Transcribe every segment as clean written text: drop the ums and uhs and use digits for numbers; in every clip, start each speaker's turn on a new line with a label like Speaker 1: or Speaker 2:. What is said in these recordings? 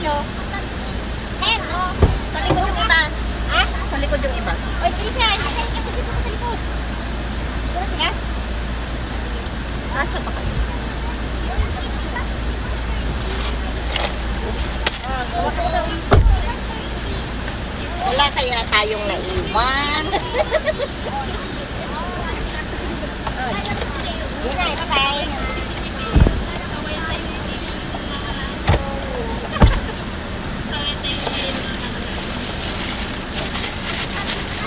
Speaker 1: dito. Hen, oh. Sa likod yung iba. Ha? Sa likod yung iba. Oy, Trisha, kasi dito ka sa likod. Dito na sila? Kasya pa kayo. Wala kaya tayong naiwan. Yun na, bye-bye.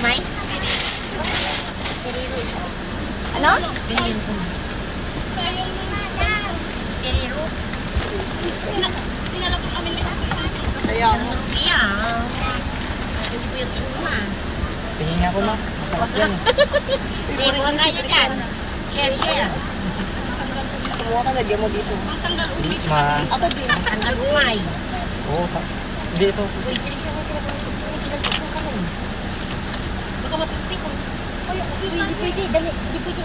Speaker 1: May? Ano? Periro. Pinala ko kami ni kaya mo.
Speaker 2: Tingin nga po, ma. Masarap yan.
Speaker 1: Periro na yun yan. Share.
Speaker 3: Kumuha ka, lagyan mo dito.
Speaker 1: Ako din. Tanggal umay.
Speaker 2: Oo, hindi ito.
Speaker 1: Uy, Trisha, huwag ka na pinagpupo ka nun. Baka mapipit. Hindi pwede. Hindi pwede.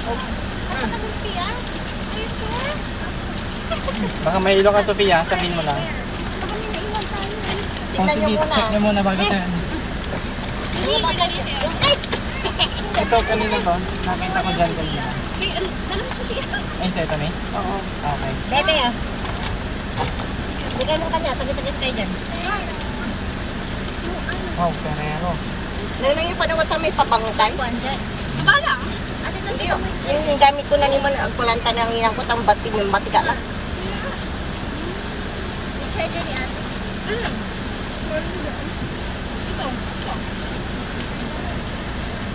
Speaker 1: Oops.
Speaker 2: Baka may ilo ka, Sofia. Sabihin mo lang.
Speaker 1: Tingnan nyo muna.
Speaker 2: Check nyo muna bago tayo. Ito kanina ba? Nakita ko dyan kanina. Ay, sa ito, may?
Speaker 1: Oo.
Speaker 2: Okay.
Speaker 1: Bebe ah. Bigay mo kanya. Tagit-tagit kayo dyan.
Speaker 2: Wow, perero.
Speaker 1: Ngayon yung panawat sa may papangkay.
Speaker 4: Bala.
Speaker 1: Hindi yun. Yung gamit ko na naman ang kulanta ng inang ko. Tang batig ng batika lang.
Speaker 4: I-charger ni ate.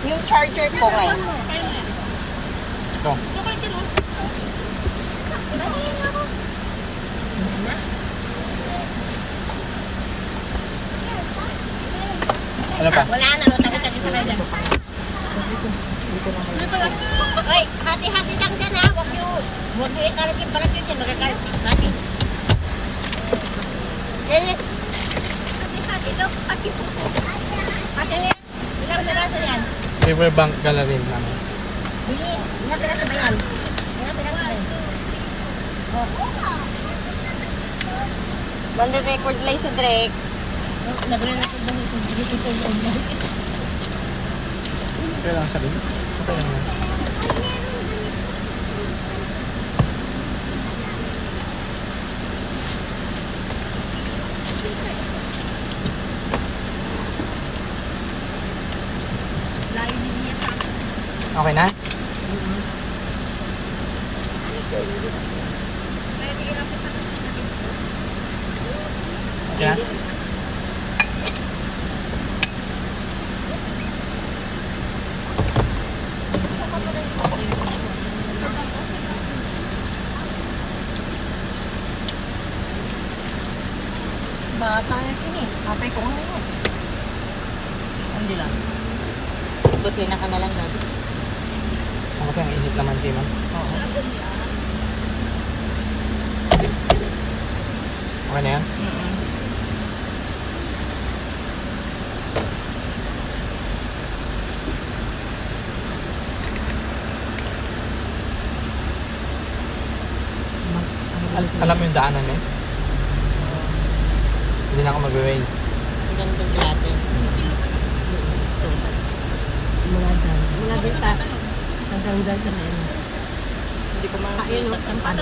Speaker 1: Yung charger ko ngayon.
Speaker 2: Ito. Ano pa?
Speaker 1: Wala na. Tagit-tagit sa kayo dyan. Hoy, hati-hati lang dyan ha. Huwag nyo ikalat yung balat yun dyan. Magkakalasik. Hati. Hati daw. Hati po. Hati yan. Ilang piraso yan?
Speaker 2: Riverbank Gallery namin.
Speaker 1: Bili. Ilang piraso ba yan? Ilang piraso ba yan? Banda record lang sa Drake. Nagre-record ba ito?
Speaker 2: Okay lang sabi. Okay lang yan. Okay na? Okay na?
Speaker 1: Bata na yun eh. Kapay ko nga yun.
Speaker 2: Hindi lang.
Speaker 1: Busina ka na lang doon.
Speaker 2: Kasi ang init naman kayo, man.
Speaker 1: Oo.
Speaker 2: Okay na yan? Alam mo yung daanan eh? Hindi na ako mag-waze.
Speaker 1: Ganito natin.
Speaker 4: Mula din ta. Hanggang dyan sa may ano.
Speaker 1: Hindi ko
Speaker 4: Ayun,
Speaker 1: makakita.
Speaker 4: tampan.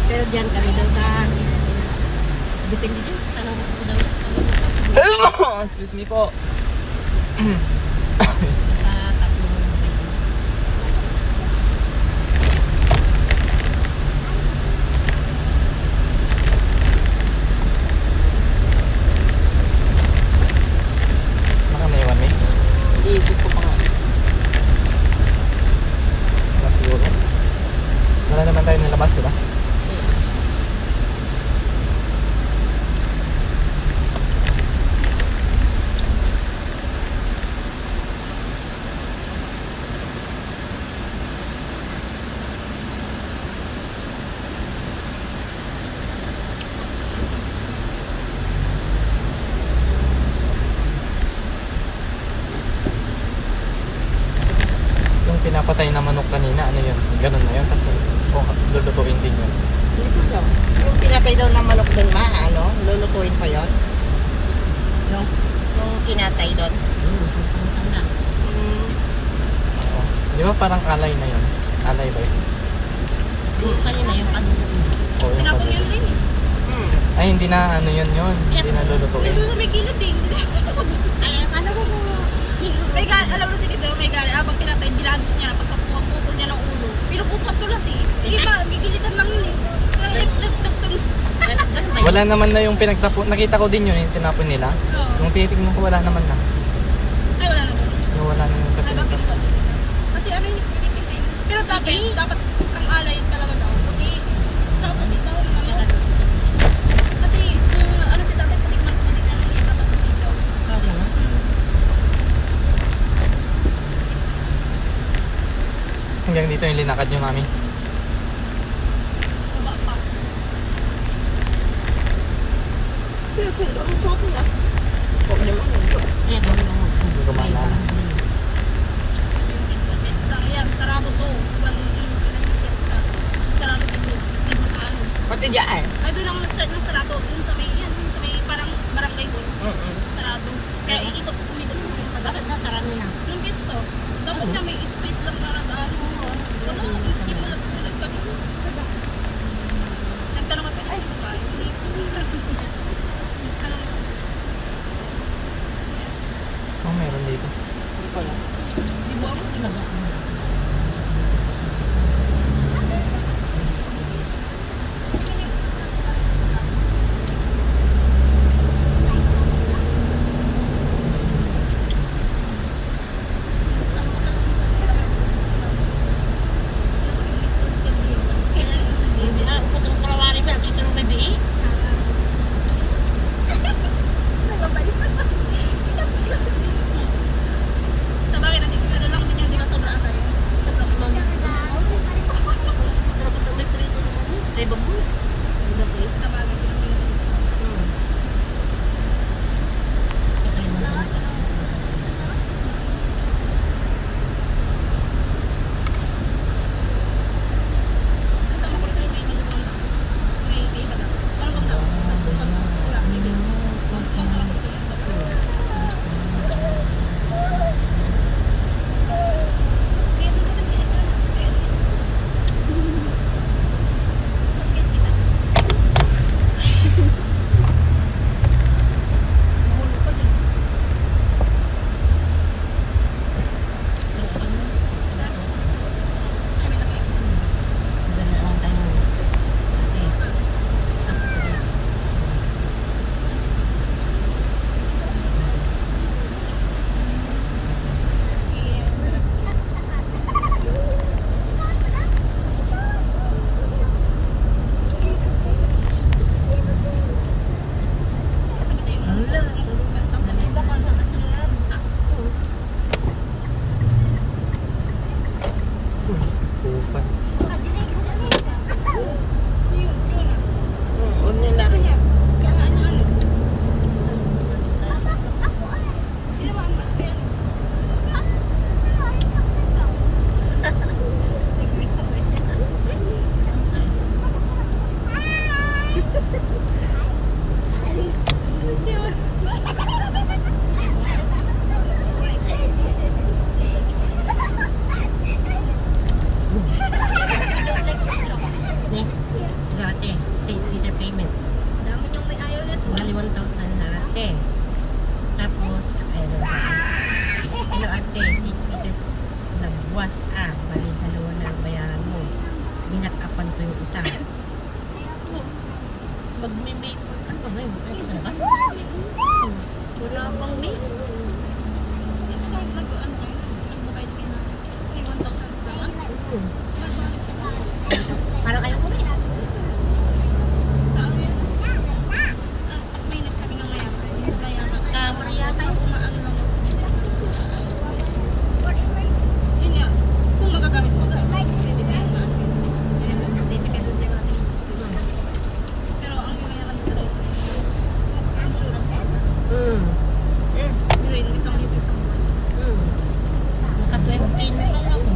Speaker 4: Pero dyan kami daw sa... Depende din. Saan ang gusto ko daw yan?
Speaker 2: Excuse me po.
Speaker 4: Sa tatlong...
Speaker 2: Baka naiwan mo eh.
Speaker 1: Iisip ko pa nga.
Speaker 2: Wala siguro. Wala naman tayo nalabas, diba? Yung pinapatay na manok kanina, ano yun? Ganun na yun, kasi lulutuin din yun.
Speaker 3: Dito daw. Yung pinatay daw na manok doon, ano? Lulutuin pa yon.
Speaker 1: Yung kinatay doon.
Speaker 4: Pangutang na.
Speaker 2: Oo. Di ba parang alay na yun? Alay ba yun?
Speaker 4: Yung kanina yung panulo.
Speaker 2: Oo, yung
Speaker 1: Pinapong
Speaker 2: pag-
Speaker 1: yun rin eh.
Speaker 2: Ay, hindi na ano yun. Hindi na lulutuin.
Speaker 1: Dito sa may gilid eh. Ay, ano ko mo? May gali, alam mo sige daw, may gali. Abang pinatay, bilagis niya. Pagkapuputol niya ng ulo. Pinupupat ko lang eh. Hindi ba, gigilitan lang yun eh.
Speaker 2: Wala naman na yung pinagtapon. Nakita ko din yun, yung tinapon nila. Nung tinitignan ko, wala naman na.
Speaker 1: Ay, wala na.
Speaker 2: Yung wala naman sa
Speaker 1: Ay, bakit
Speaker 2: pinagtapon.
Speaker 1: ba? Kasi ano yung pinipitin. Pero dapat ang alay talaga daw. Puti. Tsaka puti daw. Ano? Kasi kung ano si tatay, puti man puti na yung dapat puti daw.
Speaker 2: Hanggang dito yung linakad nyo, mami.
Speaker 1: Baba pa.
Speaker 3: Pero sundo mo sa akin ah. Huwag naman.
Speaker 2: Hindi ko maalala.
Speaker 1: Yung pesta. Ayan, sarado to. Walang yung pesta. Sarado dito. Dito ano.
Speaker 3: Pati dyan.
Speaker 1: Ay, doon ang start ng sarado. Doon sa may, yan. Sa may parang barangay hall. Sarado. Kaya umikot mo yung pagkakit.
Speaker 4: Bakit sasarado na?
Speaker 1: Yung pesta. Dapat nga may space lang na nag-ano. Wala, hindi mo nagpulag kami. Nagtanong ka pa rin ba? Hindi ko
Speaker 2: Oh, meron dito.
Speaker 3: Hindi ko lang.
Speaker 1: Di ba ako?
Speaker 4: Hindi na. Putong karawari ba? Dito nung baby.
Speaker 1: Sabagay, ano lang din yung di ba sobrang tayo? Sobrang ibang.
Speaker 4: Ay, babu.
Speaker 1: Sabagay,
Speaker 2: Kupan.
Speaker 3: Huwag nila rin.
Speaker 4: Ate, St. Peter payment.
Speaker 1: Dami niyong may ayaw na
Speaker 4: Bali 1,000 na ate. Tapos, ayun sa hello ate, St. Peter nagbuwas bali dalawa na ang bayaran mo. Binakapan ko yung isa. Magme-make ano ba yun? Ay, isa na ba? Wala pang make.
Speaker 1: Ito kahit nag-ano kayo, kahit kina, may 1,000 lang.
Speaker 4: Parang ayaw ko rin.
Speaker 1: Tao yun. May nagsabi ng mayaman. Mayaman.
Speaker 4: Camera yata yun.
Speaker 1: Umaano lang daw sa yun nga, kung magagamit mo ka, pwede ba yun? Pwede ka doon sa ating. Pero ang mayaman ko tayo sa insurance mo. Yun, isang libo isang buwan.
Speaker 4: Naka-20 na lang ako.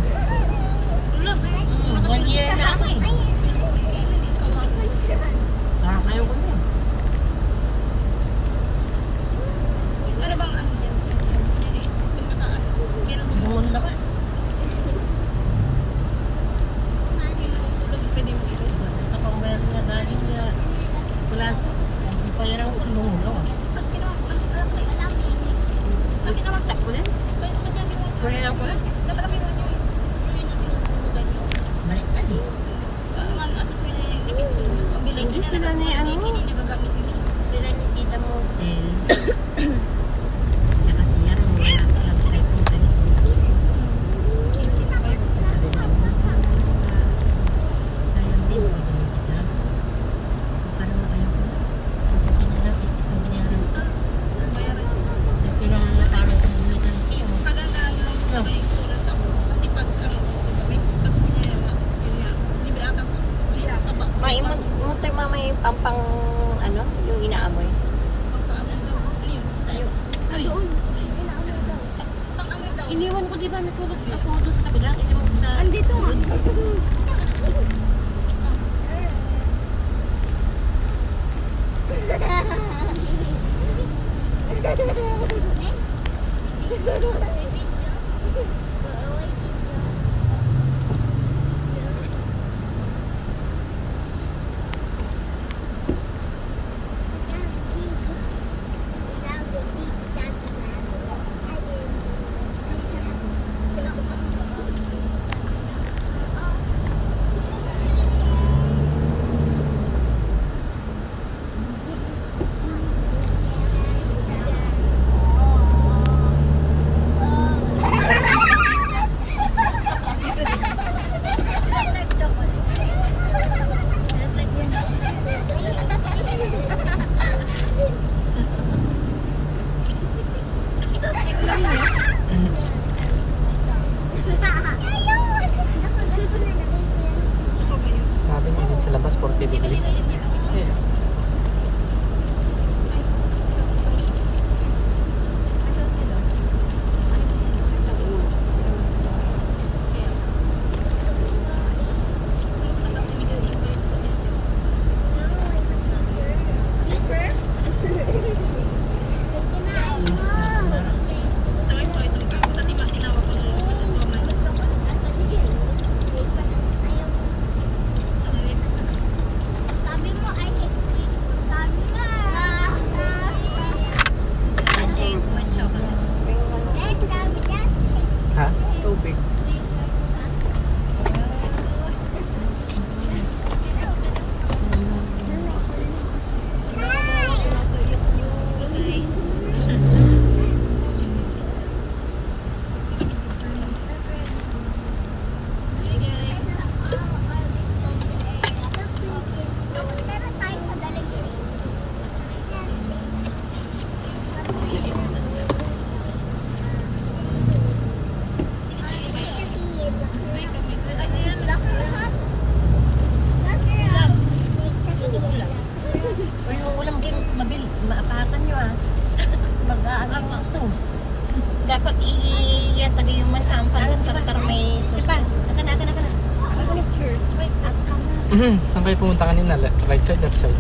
Speaker 2: Saan kayo pumunta kanina? Right side, left side?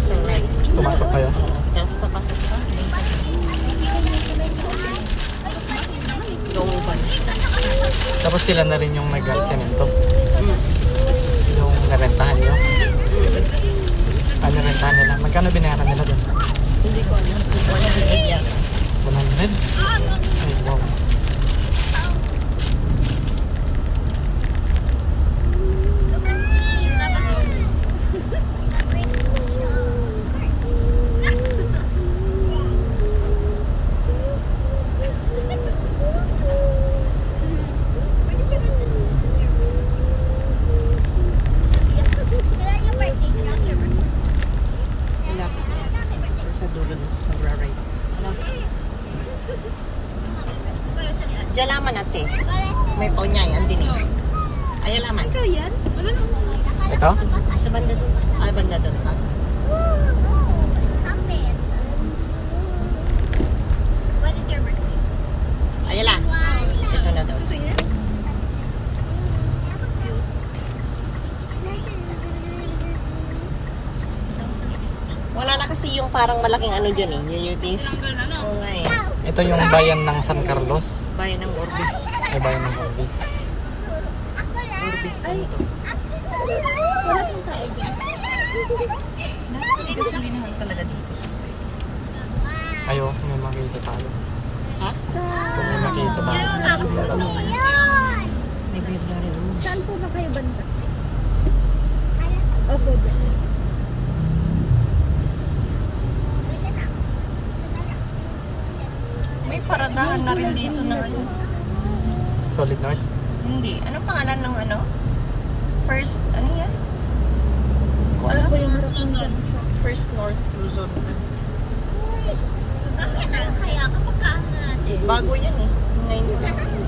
Speaker 3: Sa right.
Speaker 2: Pumasok kayo?
Speaker 3: Tapos papasok ka. Yung sa Going pa.
Speaker 2: Tapos sila na rin yung nag-semento. Yung narentahan nyo. Ano rentahan nila? Magkano binayaran nila doon?
Speaker 3: Hindi ko alam. 100 yan.
Speaker 2: 100? Ay, wow.
Speaker 3: Malapit na yan. Sa dulo na. Tapos magra-ride. Diyan laman ate. May paunyay. Andin eh. Ay, laman.
Speaker 1: Ikaw yan? Wala na.
Speaker 2: Ito?
Speaker 3: Sa banda doon. Ay, banda doon pa.
Speaker 1: What is your birthday?
Speaker 3: Ayala. Ito na doon. Wala na kasi yung parang malaking ano dyan eh. Yung utility. Oo nga eh.
Speaker 2: Ito yung bayan ng San Carlos.
Speaker 3: Bayan ng Orbis.
Speaker 2: Ay, bayan ng Orbis.
Speaker 3: Orbis po ito.
Speaker 1: Wala pong tao dyan.
Speaker 3: Hindi kasi linahan talaga dito sa site.
Speaker 2: Ayo, may makita tayo.
Speaker 3: Ha?
Speaker 2: Kung may makita tayo.
Speaker 3: May February rules.
Speaker 1: Saan po ba kayo banda? Opo,
Speaker 3: May paradahan na rin dito na ano.
Speaker 2: Solid North.
Speaker 3: Hindi. Anong pangalan ng ano? First, ano yan? Kung ano? First North Luzon.
Speaker 1: Kaya kapag kaano natin.
Speaker 3: Bago yan eh. Ngayon.